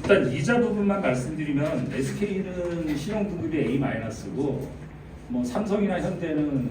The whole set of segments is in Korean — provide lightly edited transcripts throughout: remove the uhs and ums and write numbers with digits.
일단 이자 부분만 말씀드리면 SK는 신용 등급이 A-고 뭐 삼성이나 현대는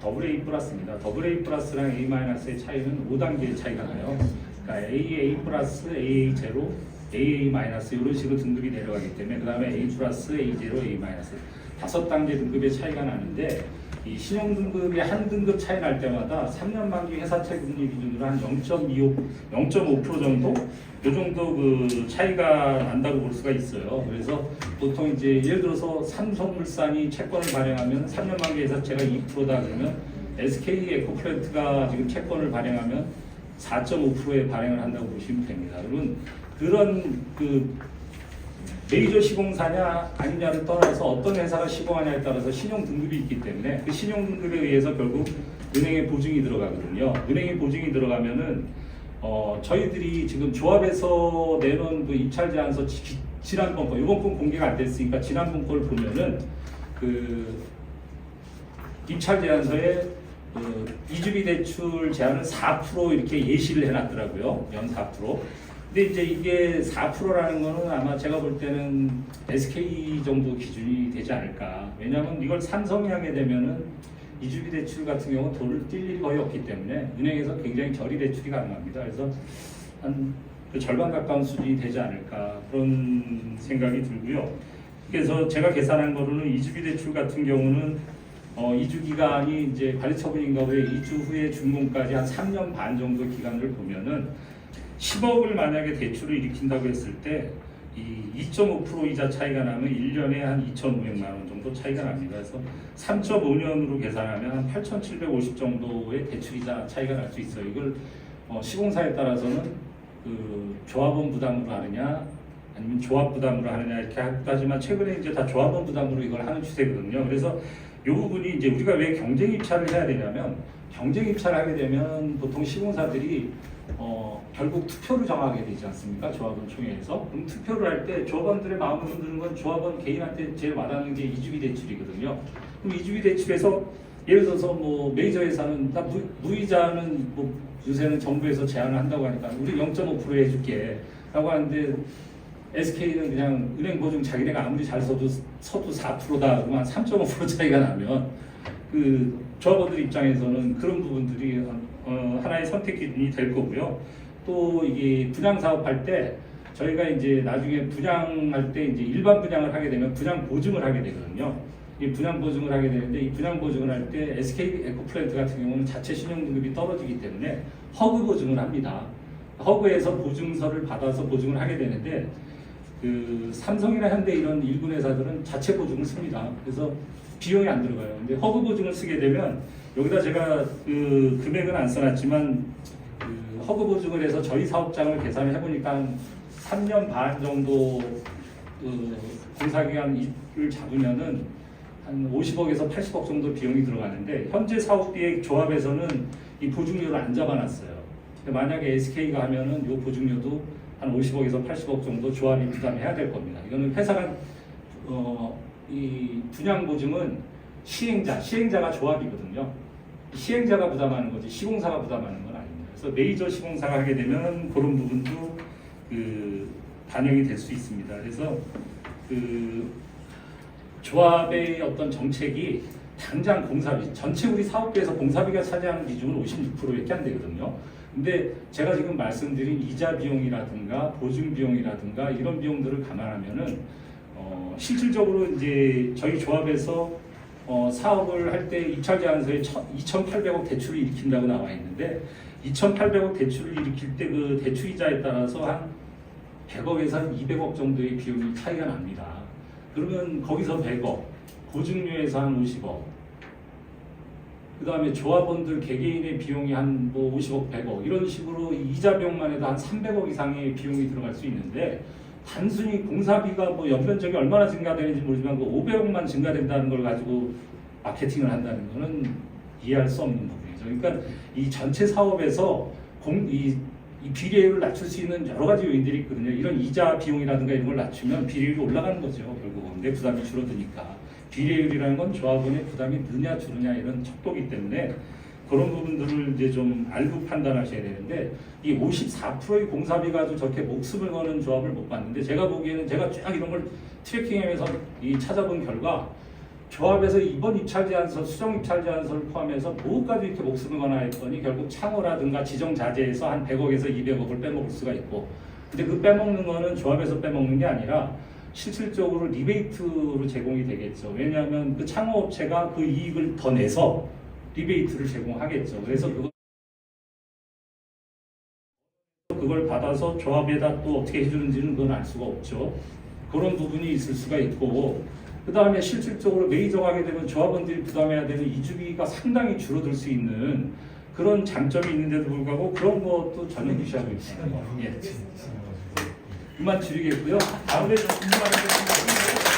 AA 플러스입니다. AA 플러스랑 A-의 차이는 5단계의 차이가 나요. 그러니까 AA 플러스, AA 제로, AA 마이너스 이런 식으로 등급이 내려가기 때문에 그 다음에 A 플러스, A 제로, A 마이너스 5단계 등급의 차이가 나는데 이 신용 등급이 한 등급 차이 날 때마다 3년 만기 회사채 금리 기준으로 한 0.25, 0.5% 정도 이 정도 그 차이가 난다고 볼 수가 있어요. 그래서 보통 이제 예를 들어서 삼성물산이 채권을 발행하면 3년 만기 회사채가 2%다 그러면 SK 에코플랜트가 지금 채권을 발행하면 4.5%에 발행을 한다고 보시면 됩니다. 그러면 그런 그 메이저 시공사냐 아니냐를 떠나서 어떤 회사가 시공하냐에 따라서 신용 등급이 있기 때문에 그 신용 등급에 의해서 결국 은행의 보증이 들어가거든요. 은행의 보증이 들어가면은 저희들이 지금 조합에서 내놓은 그 입찰 제안서 지난번 거 이번 건 공개가 안 됐으니까 지난번 걸 보면은 그 입찰 제안서에 이주비 대출 제한을 4% 이렇게 예시를 해놨더라고요. 연 4%. 근데 이제 이게 4%라는 거는 아마 제가 볼 때는 SK 정도 기준이 되지 않을까. 왜냐하면 이걸 삼성이 하게 되면은 이주비 대출 같은 경우는 돈을 뛸 일이 거의 없기 때문에 은행에서 굉장히 저리 대출이 가능합니다. 그래서 한 그 절반 가까운 수준이 되지 않을까 그런 생각이 들고요. 그래서 제가 계산한 거로는 이주비 대출 같은 경우는 이주 기간이 이제 관리 처분인가 후에 2주 후에 준공까지 한 3년 반 정도 기간을 보면은 10억을 만약에 대출을 일으킨다고 했을 때 이 2.5% 이자 차이가 나면 1년에 한 2,500만 원 정도 차이가 납니다. 그래서 3.5년으로 계산하면 한 8,750 정도의 대출이자 차이가 날 수 있어요. 이걸 시공사에 따라서는 그 조합원 부담으로 하느냐 아니면 조합 부담으로 하느냐 이렇게 하지만 최근에 이제 다 조합원 부담으로 이걸 하는 추세거든요. 그래서 이 부분이 이제 우리가 왜 경쟁 입찰을 해야 되냐면 경쟁 입찰을 하게 되면 보통 시공사들이 결국 투표를 정하게 되지 않습니까? 조합원 총회에서. 그럼 투표를 할 때 조합원들의 마음을 흔드는 건 조합원 개인한테 제일 와닿는 게 이주비 대출이거든요. 그럼 이주비 대출에서 예를 들어서 뭐 메이저 회사는 나 무이자는 뭐 요새는 정부에서 제한을 한다고 하니까 우리 0.5% 해줄게 라고 하는데 SK는 그냥 은행 보증 자기네가 아무리 잘 서도 4%다 그러면 3.5% 차이가 나면 그 조합원들 입장에서는 그런 부분들이 하나의 선택 기준이 될 거고요. 또 이게 분양 사업할 때 저희가 이제 나중에 분양할 때 이제 일반 분양을 하게 되면 분양 보증을 하게 되거든요. 이 분양 보증을 하게 되는데 이 분양 보증을 할 때 SK 에코플랜트 같은 경우는 자체 신용 등급이 떨어지기 때문에 허그 보증을 합니다. 허그에서 보증서를 받아서 보증을 하게 되는데 그 삼성이나 현대 이런 일군 회사들은 자체 보증을 씁니다. 그래서 비용이 안 들어가요. 근데 허그 보증을 쓰게 되면 여기다 제가 그 금액은 안 써놨지만 그 허그 보증을 해서 저희 사업장을 계산을 해보니까 한 3년 반 정도 그 공사기간을 잡으면은 한 50억에서 80억 정도 비용이 들어가는데 현재 사업비의 조합에서는 이 보증료를 안 잡아놨어요. 만약에 SK가 하면은 이 보증료도 한 50억에서 80억 정도 조합이 부담해야 될 겁니다. 이거는 회사가 이 분양 보증은 시행자가 조합이거든요. 시행자가 부담하는 거지 시공사가 부담하는 건 아닙니다. 그래서 메이저 시공사가 하게 되면 그런 부분도 그 반영이 될 수 있습니다. 그래서 그 조합의 어떤 정책이 당장 공사비 전체 우리 사업비에서 공사비가 차지하는 비중은 56%밖에 안 되거든요. 근데 제가 지금 말씀드린 이자 비용이라든가 보증 비용이라든가 이런 비용들을 감안하면은 실질적으로 이제 저희 조합에서 사업을 할 때 입찰 제안서에 2,800억 대출을 일으킨다고 나와 있는데 2,800억 대출을 일으킬 때 그 대출이자에 따라서 한 100억에서 한 200억 정도의 비용이 차이가 납니다. 그러면 거기서 100억, 보증료에서 한 50억, 그 다음에 조합원들 개개인의 비용이 한 뭐 50억, 100억 이런 식으로 이자 비용만 해도 한 300억 이상의 비용이 들어갈 수 있는데 단순히 공사비가 뭐 연변적이 얼마나 증가되는지 모르지만 그 500억만 증가된다는 걸 가지고 마케팅을 한다는 것은 이해할 수 없는 부분이죠. 그러니까 이 전체 사업에서 이 비례율을 낮출 수 있는 여러 가지 요인들이 있거든요. 이런 이자 비용이라든가 이런 걸 낮추면 비례율이 올라가는 거죠. 결국은 내 부담이 줄어드니까. 비례율이라는 건 조합원의 부담이 느냐 줄으냐 이런 척도기 때문에 그런 부분들을 이제 좀 알고 판단하셔야 되는데 이 54%의 공사비 가지고 저렇게 목숨을 거는 조합을 못 봤는데 제가 보기에는 제가 쫙 이런 걸 트래킹하면서 찾아본 결과 조합에서 이번 입찰 제안서, 수정 입찰 제안서를 포함해서 뭐까지 이렇게 목숨을 거나 했더니 결국 창호라든가 지정 자재에서 한 100억에서 200억을 빼먹을 수가 있고 근데 그 빼먹는 거는 조합에서 빼먹는 게 아니라 실질적으로 리베이트로 제공이 되겠죠. 왜냐하면 그 창호 업체가 그 이익을 더 내서 리베이트를 제공하겠죠. 그래서 그걸 받아서 조합에다 또 어떻게 해주는지는 그건 알 수가 없죠. 그런 부분이 있을 수가 있고 그 다음에 실질적으로 매이정하게 되면 조합원들이 부담해야 되는 이주비가 상당히 줄어들 수 있는 그런 장점이 있는데도 불구하고 그런 것도 전혀 무시하고 있습니다. 예. 그만 줄이겠고요. 다음에 좀 궁금한 게 있으면